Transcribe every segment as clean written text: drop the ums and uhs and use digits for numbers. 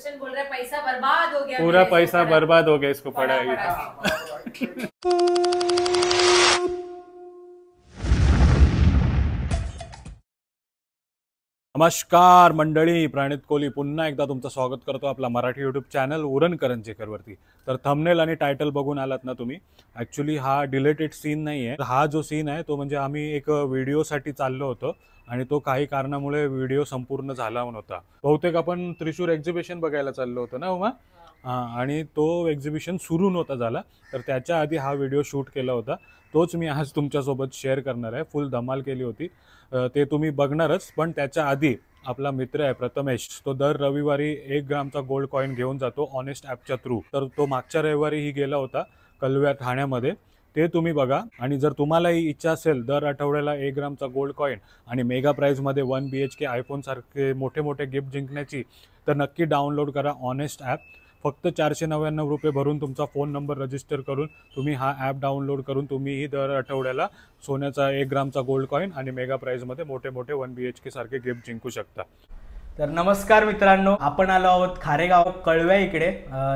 सुदर्शन बोल रहे पैसा बर्बाद हो गया, पूरा पैसा बर्बाद हो गया इसको पढ़ाई। नमस्कार मंडळी, प्रणित कोहली पुन्हा एकदा तुमचं स्वागत करतो आपला मराठी यूट्यूब चॅनल उरण करंजेकरवरती। तर थंबनेल आणि टायटल बघून आलात ना तुम्ही। ॲक्च्युली हा डिलेटेड सीन नाही आहे, हा जो सीन आहे तो म्हणजे आम्ही एक व्हिडिओसाठी चाललो होतो आणि तो काही कारणामुळे व्हिडिओ संपूर्ण झाला नव्हता। बहुतेक आपण त्रिशूर एक्झिबिशन बघायला चाललो होतो ना उमा? हां, आणि तो एक्झिबिशन सुरू नव्हता झाला, तर त्याच्या आधी हा व्हिडिओ शूट केला होता। तोच मी आज तुमच्यासोबत शेअर करणार आहे। फुल धमाल केली होती, ते तुम्ही बघणारच। पण त्याच्या आधी आपला मित्र आहे प्रथमेश, तो दर रविवारी 1 ग्रामचा गोल्ड कॉईन घेऊन जातो ऑनेस्ट ॲपच्या थ्रू। तर तो मागच्या रविवारीही गेला होता कलव्या ठाण्यामध्ये, ते तुम्ही बघा। आणि जर तुम्हालाही इच्छा असेल दर आठवड्याला 1 ग्रामचा गोल्ड कॉईन आणि मेगा प्राईजमध्ये 1 BHK आयफोन सारखे मोठे मोठे गिफ्ट जिंकण्याची, तर नक्की डाउनलोड करा ऑनेस्ट ॲप। फक्त 499 रुपये भरून तुमचा फोन नंबर रजिस्टर करून तुम्ही हा ॲप डाउनलोड करून तुम्हीही दर आठवड्याला सोन्याचा 1 ग्रामचा गोल्ड कॉईन आणि मेगा प्राईजमध्ये मोठे मोठे 1 BHK सारखे गिफ्ट जिंकू शकता। तर नमस्कार मित्रांनो, आपण आलो आहोत खारेगाव कळव्या इकडे।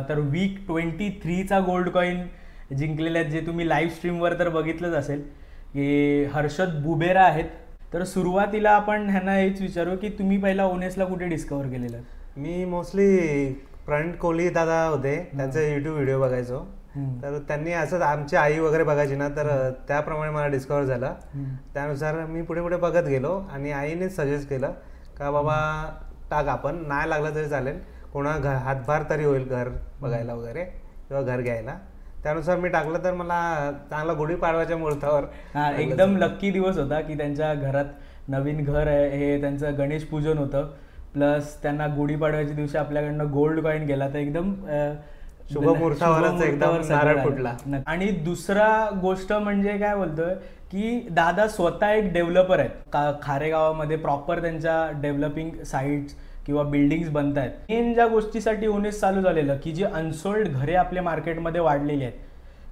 तर वीक 23चा गोल्ड कॉईन जिंकलेले आहेत, जे तुम्ही लाईव्ह स्ट्रीमवर तर बघितलंच असेल की हर्षद बुबेरा आहेत। तर सुरुवातीला आपण ह्यांना हेच विचारू की तुम्ही पहिला ओनेसला कुठे डिस्कवर केलेलं? मी मोस्टली प्रणित कोहली दादा होते, त्यांचे यूट्यूब व्हिडिओ बघायचो। तर त्यांनी असं आमची आई वगैरे बघायची ना, तर त्याप्रमाणे मला डिस्कवर झालं। त्यानुसार मी पुढे पुढे बघत गेलो आणि आईने सजेस्ट केलं का बाबा टाक, आपण नाही लागलं तरी चालेल, कोणा हातभार तरी होईल घर बघायला वगैरे किंवा घर घ्यायला। त्यानुसार मी टाकलं, तर मला चांगला गुढीपाडव्याच्या मुहूर्तावर एकदम लक्की दिवस होता की त्यांच्या घरात नवीन घर आहे, हे त्यांचं गणेश पूजन होतं, प्लस त्यांना गुढीपाडव्याच्या दिवशी आपल्याकडनं गोल्ड कॉईन गेला, तर एकदम शुभ मुहूर्तावरच एकदम नारळ फुटला। आणि दुसरा गोष्ट म्हणजे काय बोलतोय की दादा स्वतः एक डेव्हलपर आहेत खारेगावामध्ये, प्रॉपर त्यांच्या डेव्हलपिंग साईट्स किंवा बिल्डिंग्स बनत आहेत। मेन ज्या गोष्टीसाठी ओनेस चालू झालेलं की जी अनसोल्ड घरे आपल्या मार्केटमध्ये वाढलेली आहेत,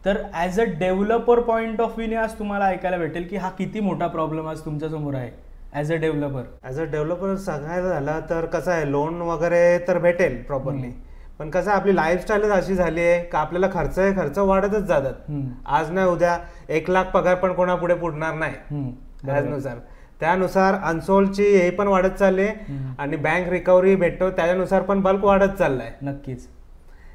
तर as a developer point of व्ह्यूने आज तुम्हाला ऐकायला भेटेल की हा किती मोठा प्रॉब्लेम आज तुमच्यासमोर आहे ॲज अ डेव्हलपर सांगायचं झालं तर कसं आहे, लोन वगैरे तर भेटेल प्रॉपरली, पण कसं आपली लाईफस्टाईलच अशी झाली आहे का आपल्याला खर्च वाढतच जातात। आज नाही उद्या 1 लाख पगार पण कोणापुढे पुरणार नाही त्यानुसार। त्यानुसार अनसोल्डची हे पण वाढत चालली आणि बँक रिकव्हरी भेटतो त्याच्यानुसार पण बल्क वाढत चाललाय। नक्कीच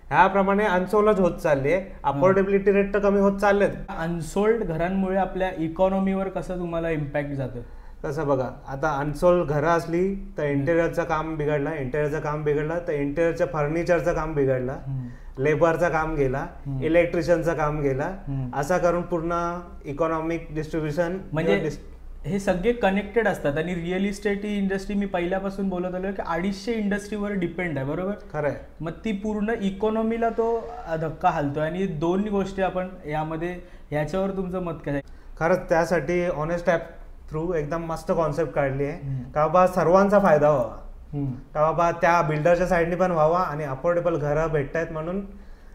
ह्याप्रमाणे अनसोल्डच होत चालली आहे, अफोर्डेबिलिटी रेट तर कमी होत चाललेत। अनसोल्ड घरांमुळे आपल्या इकॉनॉमीवर कसं तुम्हाला इम्पॅक्ट जातं? कसं बघा, आता अनसोल्ड घरं असली तर इंटेरियरचं काम बिघडलं, तर इंटेरियरच्या फर्निचरचं काम बिघडलं, लेबरचं काम गेला, इलेक्ट्रिशियनचं काम गेला, असा करून पूर्ण इकॉनॉमिक डिस्ट्रीब्युशन म्हणजे हे सगळे कनेक्टेड असतात। आणि रिअल इस्टेट ही इंडस्ट्री मी पहिल्यापासून बोलत आलो की 250 इंडस्ट्रीवर डिपेंड आहे, बरोबर? खरंय। मग ती पूर्ण इकॉनॉमीला तो धक्का हालतोय आणि दोन गोष्टी आपण यामध्ये, याच्यावर तुमचं मत काय? खरंच त्यासाठी ऑनेस्ट ॲप थ्रू एकदम मस्त कॉन्सेप्ट काढली आहे का बाबा सर्वांचा फायदा व्हावा, का बाबा त्या बिल्डरच्या साईडने पण व्हावा आणि अफोर्डेबल घरं भेटतायत म्हणून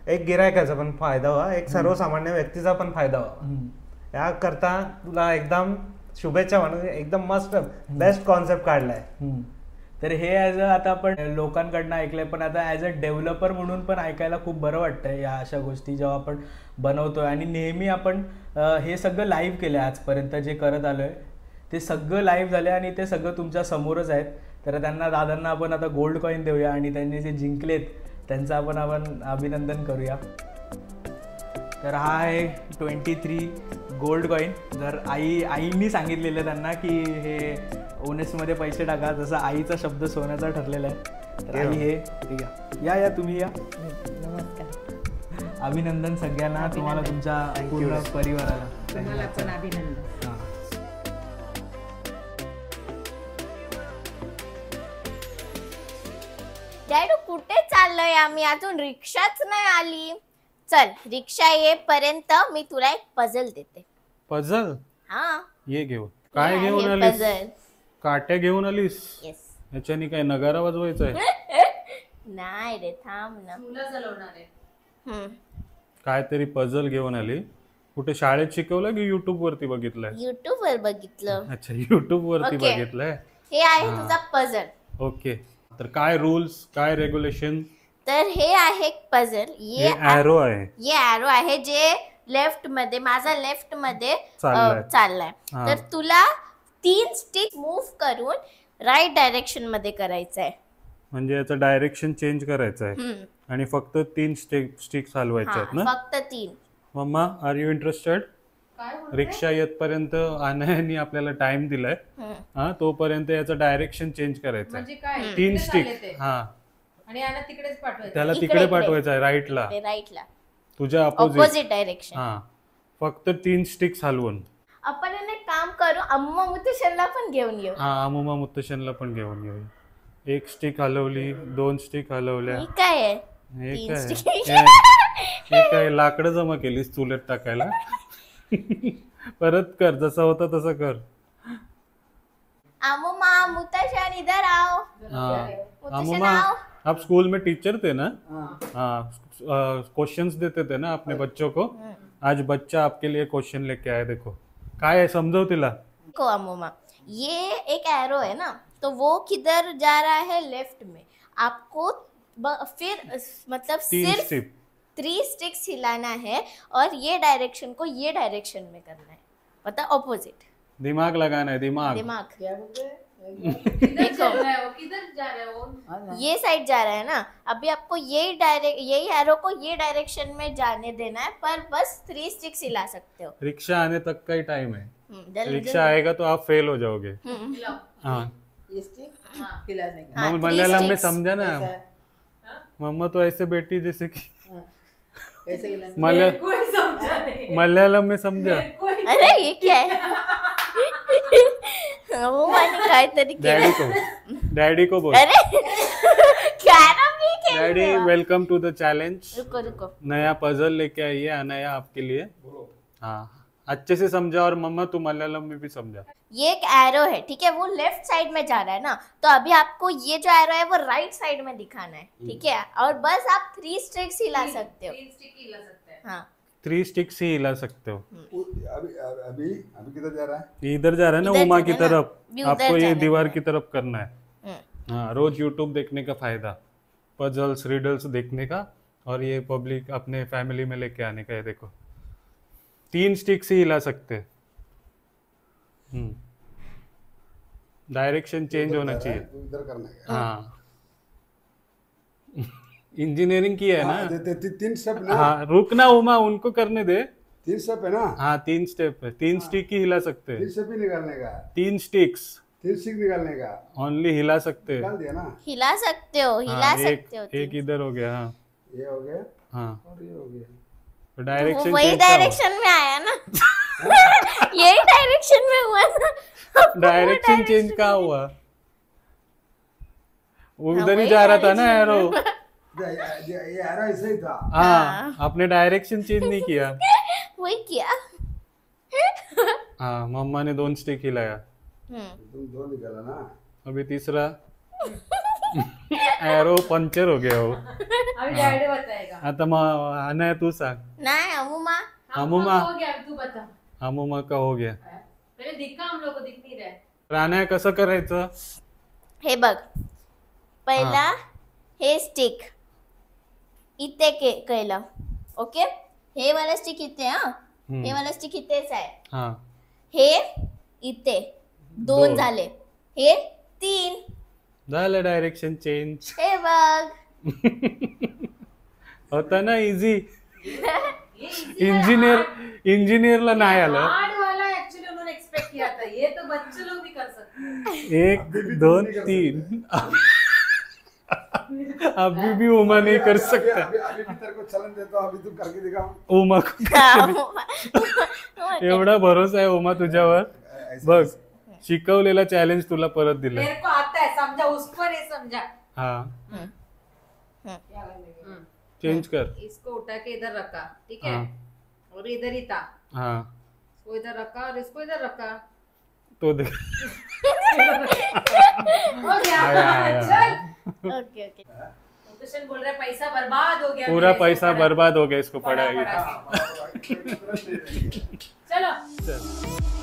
एक गिरायकाचा पण फायदा व्हावा, एक सर्वसामान्य व्यक्तीचा पण फायदा व्हावा। याकरता तुला एकदम शुभेच्छा म्हणून एकदम मस्त बेस्ट कॉन्सेप्ट काढलाय। तर हे ॲज अ, आता आपण लोकांकडनं ऐकलंय, पण आता ॲज अ डेव्हलपर म्हणून पण ऐकायला खूप बरं वाटतंय या अशा गोष्टी जेव्हा आपण बनवतोय। आणि नेहमी आपण हे सगळं लाईव्ह केलं आहे, आजपर्यंत जे करत आलोय ते सगळं लाईव्ह झालं आणि ते सगळं तुमच्या समोरच आहेत। तर त्यांना दादांना आपण आता गोल्ड कॉईन देऊया आणि त्यांनी जे जिंकलेत त्यांचं आपण अभिनंदन करूया। तर हा आहे 23 गोल्ड कॉईन। जर आईनी सांगितलेलं त्यांना की हे ओनेसमध्ये पैसे टाका, जसं आईचा शब्द सोन्याचा ठरलेला आहे। तर आई हे ठीक आहे, या तुम्ही या। नमस्कार, अभिनंदन सगळ्यांना, तुम्हाला तुमच्या पूर्ण परिवाराला तुम्हाला पण अभिनंदन। डॅडू कुठे चाललोय आम्ही? अजून रिक्षाच नाही आली। चल, रिक्षा येईपर्यंत मी तुला एक पझल देते। पझल? हा, ये घेऊन। काय घेऊन आलीस? काट्या घेऊन आलीस? येस। याच्यानी काय नगारा वाजवायचा आहे? नाही रे, थांब ना, तुला चलवणार आहे। काहीतरी पझल घेऊन आली। कुठे शाळेत शिकवलं की युट्यूब वरती बघितलंय? युट्यूब वर बघितलं। अच्छा, युट्यूब वरती बघितलंय। हे आहे तुझा पझल। ओके, तर काय रूल्स, काय रेग्युलेशन? तर हे आहे पझल. हे ॲरो आहे. ये ॲरो आहे जे लेफ्ट मध्ये, माझा लेफ्ट मध्ये चाललाय. चाललाय. हा. तर तुला 3 स्टिक मूव्ह करून राईट डायरेक्शन मध्ये करायचं आहे. म्हणजे याचं डायरेक्शन चेंज करायचं आहे आणि फक्त 3 स्टिक्स हलवायचे आहेत ना? फक्त 3. Mama, are you interested? काय बोलते? रिक्षा येतपर्यंत अनयाने आपल्याला टाइम दिलाय. हा, तोपर्यंत याचं डायरेक्शन चेंज करायचं आहे. म्हणजे काय 3 तिकडे स्टिक. चालले ते. हा, आणि यांना तिकडेच पाठवायचं. त्याला इकडे, तिकडे इकडे. पाठवायचं आहे, राईटला, राईटला, तुझ्या अपोजिट. Opposite direction. हा, फक्त 3 स्टिक्स हलवून. आपण एक काम करू, अम्मा मुतशनला पण घेऊन येऊ. हा, अमुमा मुत्तशनला पण घेऊन येऊ. 1 स्टिक हलवली, 2 स्टिक हलवल्या. हे काय आहे? हे 3 काय? स्टिक. हे काय लाकडं जमा केलीस चुलीत टाकायला? परत कर, जसं होतं तसं कर. अम्मा मुतशन इधर आओ. हाँ, मुतशन अमुमा, आओ. आप स्कूल में टीचर थे ना? हाँ, क्वेश्चंस देते थे ना अपने बच्चों को. आज बच्चा आपके लिए क्वेश्चन लेके आया. देखो काय आहे, समजाव तिला. को अम्मा, ये एक एरो है ना, तो वो किधर जा रहा है? लेफ्ट में. आपको फिर मतलब 3 सिर्फ स्टिक. 3 स्टिक्स हिलाना है और ये डायरेक्शन को ये डायरेक्शन में करना है, मतलब ऑपोजिट. दिमाग लगाना है, दिमाग. दिमाग. किधर चल रहा है वो? किधर जा रहा है वो? ये साइड जा रहा है ना, अभी आपको यही एरो को ये डायरेक्शन में जाने देना है, पर बस 3 स्टिक्स हिला सकते हो. रिक्शा आने तक का ही टाइम है. जल्दी रिक्शा आएगा तो आप फेल हो जाओगे. हिलाओ. हाँ, हाँ, हिलाने का. हाँ, 3 मलयालम में sticks. समझा ना. मम्मा तो ऐसे बैठी जैसे कि कैसे हिलाने? मलया कोई समझा नहीं. मलयालम में समझा. कोई अरे ये क्या है? वो माने काहीतरी डैडी केलं. को, डैडी को बोल. अरे कैरम भी खेल डैडी, रहे हो. Welcome to the challenge. रुको रुको. नया पजल लेके आई है अनया आपके लिए. हाँ, अच्छे से समझा. और मम्मा तू मलयालम में भी समझा. ये एक एरो है, ठीक है, वो लेफ्ट साइड में जा रहा है ना, तो अभी आपको ये जो एरो है वो राइट साइड में दिखाना है, ठीक है, और बस आप 3 स्टिक्स हिला सकते हो. 3 स्टिक हिला सकते हैं. हाँ, 3 स्टिक्स ही हिला सकते हो. अभी अभी अभी किधर जा रहा है? इधर जा रहा है ना, इधर उमा जा की रहा है ना, तरफ. भी उधर आपको ये जाना है. दीवार की तरफ करना है. हम्म. हाँ, रोज यूट्यूब देखने का फायदा, पजल्स रिडल्स देखने का, और ये पब्लिक अपने फैमिली में लेके आने का है. देखो 3 स्टिक्स ही हिला सकते हैं. डायरेक्शन चेंज होना चाहिए. तू इधर करना है. हाँ, इंजीनियरिंग की है ना. हाँ, 3 स्टेप ना. हाँ, रुकना उमा, उनको करने दे. 3 स्टेप है ना. हाँ, 3 स्टेप है. 3 स्टिक ही हिला सकते 3 हैं. स्टेप ही निकालने का. 3 स्टिक्स 3 स्टिक निकालने का. ओनली हिला सकते हैं. निकाल दिया ना. हिला सकते हो, हिला हाँ, सकते हो. एक इधर हो गया. हाँ ये हो गया हाँ, और ये हो गया. तो वो डायरेक्शन वही चेंज क्या हुआ? डायरेक्शन में आया ना. यही डायरेक्शन में हुआ ना. आपको वो डायरेक्शन चेंज direction कहाँ में- हुआ? वो हाँ, उधर ही वही जा रहा था ना direction एरो. ये एरो ऐसे ही था. हाँ, आपने डायरेक्शन चेंज नहीं किया. वही किया. हाँ, मम्मा ने 2 स्टिक हिलाया. तुम 2 निकाला ना. अभी तीसरा एरो पंचर हो गया हो. अभी डैडी बताएगा. आता मग अनया तू सांग. नाही अमुमा. अमुमा. हो गया, तू बता. अमुमा का हो गया. पहले दिखा, हम लोग को दिख नहीं रहा है. तर अनया कसं करायचं? हे बघ, पहिला हे स्टिक इथे केलं, ओके. हे वाला स्टिक इथे, हा, हे वाला स्टिक इथेच आहे. हाँ, हे इथे 2 दोन. झाले, हे 3. झालं डायरेक्शन चेंज. हे बघ. होता ना इझी. ये easy इंजिनियरला नाही आलं. हार्ड वाला एक्चुअली उन्होंने एक्सपेक्ट किया था. ये तो बच्चे लोग भी कर सकते हैं. 1 2 3. अभी भी उमा नहीं कर सकता. अभी भी तेरे को चलन देता हूँ. अभी तू करके दिखा. उमा एवढा भरोसा आहे उमा तुझ्यावर. बघ, शिकवलेला चॅलेंज तुला परत दिला. मेरे को आता है, समझा, उसको नहीं समझा. हाँ, हम्म. चेंज कर. इसको उठा के इधर रखा, ठीक है, हाँ. और इधर ही था. हाँ, इसको इधर रखा और इसको इधर रखा. तो देख. हो गया. आया. चल. Okay okay. मुकेशन बोल रहा है पैसा बर्बाद हो गया. पूरा मेरा, इसको पैसा पढ़ा- बर्बाद हो गया इसको पढ़ा- पढ़ाई. पढ़ा के. चलो. चल.